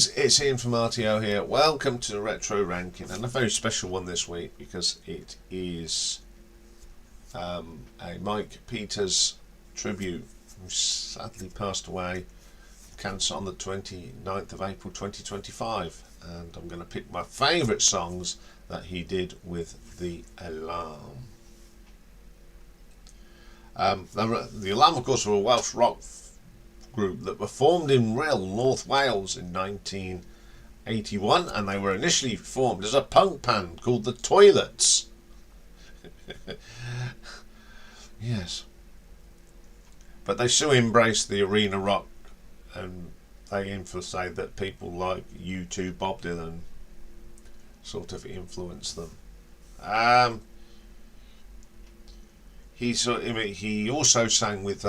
Greetings, it's Ian from RTO here. Welcome to the Retro Ranking, and a very special one this week because it is a Mike Peters tribute, who sadly passed away cancer on the 29th of April 2025, and I'm going to pick my favourite songs that he did with the Alarm. The Alarm, of course, were a Welsh rock group that were formed in Rhyl, North Wales in 1981, and they were initially formed as a punk band called the Toilets. Yes. But they soon embraced the arena rock, and they influenced that people like U2, Bob Dylan sort of influenced them. He also sang with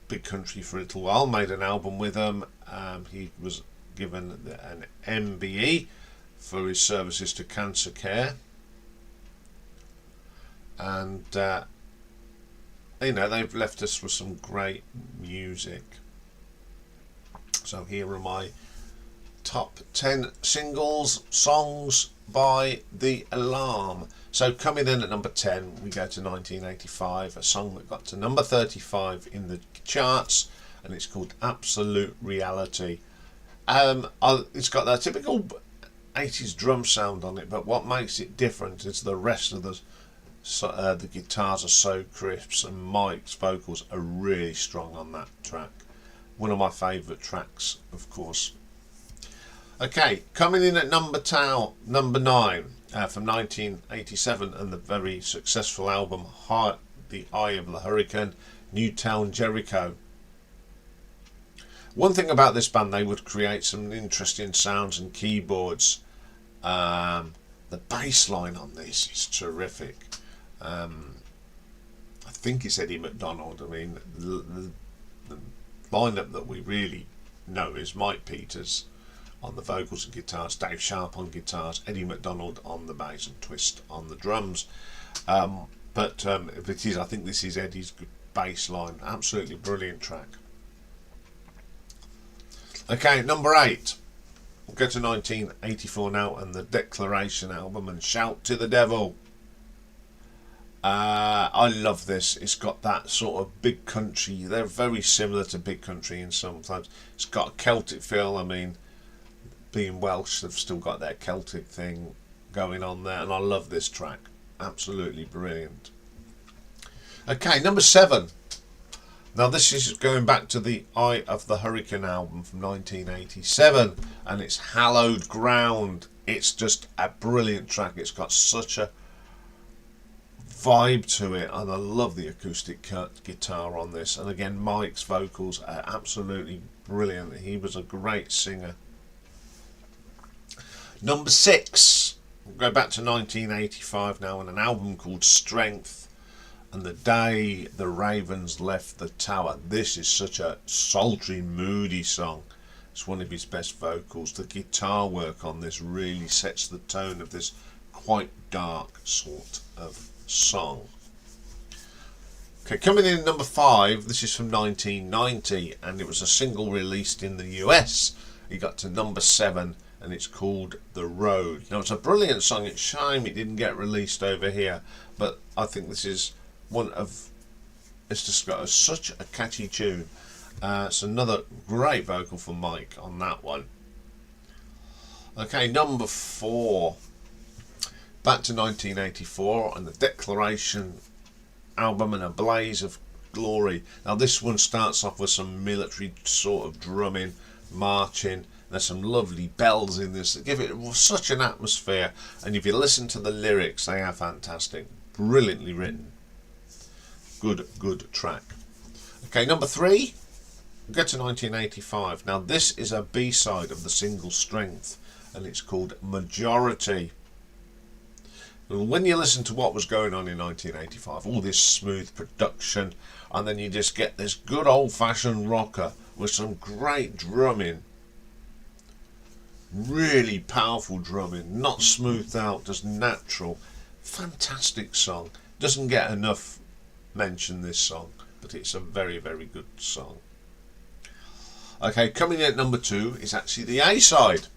Big Country for a little while, made an album with them. He was given an MBE for his services to cancer care, and they've left us with some great music. So here are my top 10 songs by the Alarm. So coming in at number 10, we go to 1985, a song that got to number 35 in the charts, and it's called Absolute Reality. It's got that typical 80s drum sound on it, but what makes it different is the rest of the guitars are so crisp, and Mike's vocals are really strong on that track. One of my favourite tracks, of course. Okay, coming in at number 9, from 1987, and the very successful album The Eye of the Hurricane, Newtown Jericho. One thing about this band, they would create some interesting sounds and keyboards. The bass line on this is terrific. I think it's Eddie McDonald. I mean, the lineup that we really know is Mike Peters on the vocals and guitars, Dave Sharp on guitars, Eddie McDonald on the bass, and Twist on the drums. But I think this is Eddie's bass line. Absolutely brilliant track. Okay, number 8. We'll go to 1984 now, and the Declaration album and Shout to the Devil. I love this. It's got that sort of Big Country. They're very similar to Big Country in some times. It's got a Celtic feel. I mean, being Welsh, they've still got their Celtic thing going on there, and I love this track. Absolutely brilliant. Okay, number 7. Now this is going back to the Eye of the Hurricane album from 1987, and it's Hallowed Ground. It's just a brilliant track. It's got such a vibe to it, and I love the acoustic guitar on this. And again, Mike's vocals are absolutely brilliant. He was a great singer. Number 6, we'll go back to 1985 now, and an album called Strength, and The Day the Ravens Left the Tower. This is such a sultry, moody song. It's one of his best vocals. The guitar work on this really sets the tone of this quite dark sort of song. Okay, coming in at number 5, this is from 1990, and it was a single released in the US. It got to number 7, and it's called The Road. Now, it's a brilliant song. It's a shame it didn't get released over here, but I think this is it's just got such a catchy tune. It's another great vocal from Mike on that one. Okay, number 4, back to 1984, and the Declaration album and A Blaze of Glory. Now this one starts off with some military sort of drumming, marching. There's some lovely bells in this that give it such an atmosphere, and if you listen to the lyrics, they are fantastic. Brilliantly written. Good track. Okay, number 3, we'll get to 1985. Now this is a B-side of the single Strength, and it's called Majority. When you listen to what was going on in 1985, all this smooth production, and then you just get this good old-fashioned rocker with some great drumming. Really powerful drumming, not smoothed out, just natural. Fantastic song. Doesn't get enough mention, this song, but it's a very, very good song. Okay, coming in at number 2 is actually the A-side.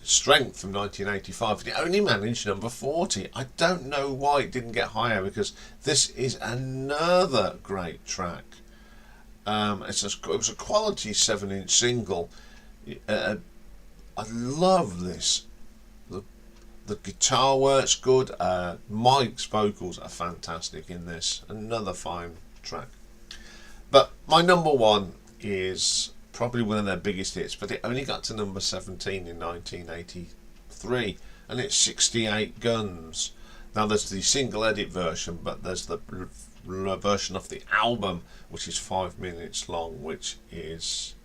Strength from 1985. It only managed number 40. I don't know why it didn't get higher, because this is another great track. It was a quality 7-inch single. I love this. The guitar works good. Mike's vocals are fantastic in this. Another fine track. But my number 1 is probably one of their biggest hits, but it only got to number 17 in 1983, and it's 68 Guns. Now there's the single edit version, but there's the version of the album, which is 5 minutes long, which is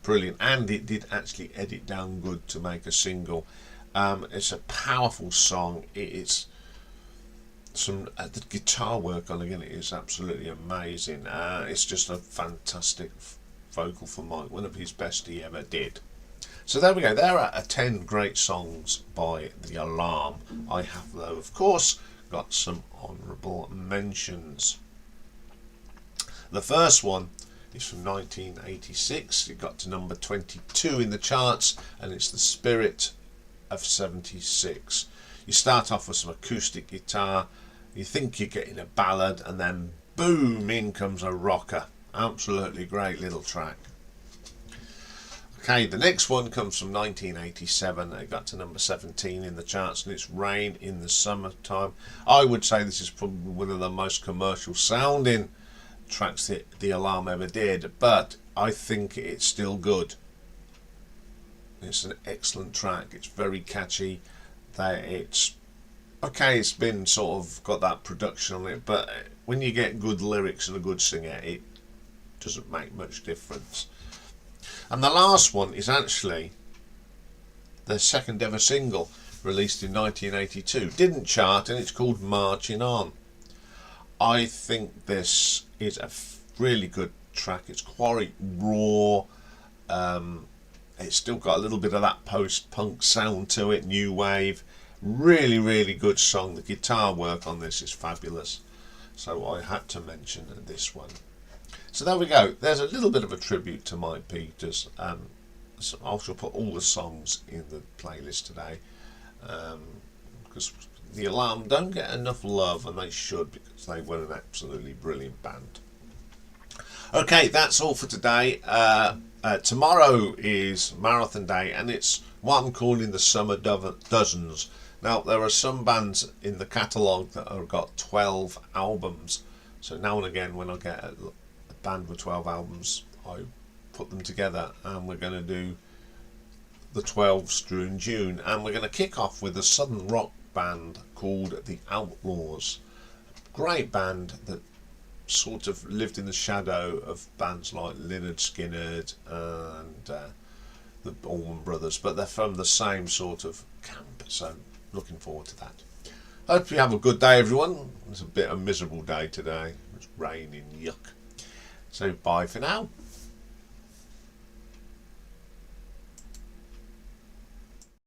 brilliant, and it did actually edit down good to make a single. It's a powerful song. It's the guitar work on it is absolutely amazing. It's just a fantastic vocal for Mike, one of his best he ever did. So there we go. There are 10 great songs by The Alarm. I have, though, of course, got some honourable mentions. The first one is from 1986. It got to number 22 in the charts, and it's The Spirit of 76. You start off with some acoustic guitar, you think you're getting a ballad, and then boom, in comes a rocker. Absolutely great little track. Okay, the next one comes from 1987. It got to number 17 in the charts, and it's Rain in the Summertime. I would say this is probably one of the most commercial sounding tracks that The Alarm ever did, but I think it's still good. It's an excellent track. It's very catchy. It's been sort of got that production on it, but when you get good lyrics and a good singer, it doesn't make much difference. And the last one is actually their second ever single, released in 1982. Didn't chart, and it's called Marching On. I think this is a really good track. It's quite raw. It's still got a little bit of that post-punk sound to it, new wave. Really, really good song. The guitar work on this is fabulous. So I had to mention this one. So there we go. There's a little bit of a tribute to Mike Peters. So I shall put all the songs in the playlist today, because The Alarm don't get enough love, and they should, because they were an absolutely brilliant band. Okay, that's all for today. Tomorrow is Marathon Day, and it's what I'm calling the Summer Dozens. Now, there are some bands in the catalogue that have got 12 albums. So now and again, when I get a band with 12 albums, I put them together, and we're going to do the 12s during June. And we're going to kick off with a southern rock band called The Outlaws. Great band that sort of lived in the shadow of bands like Lynyrd Skynyrd and the Allman Brothers, but they're from the same sort of camp, so looking forward to that. Hope you have a good day, everyone. It's a bit of a miserable day today. It's raining, yuck. So bye for now.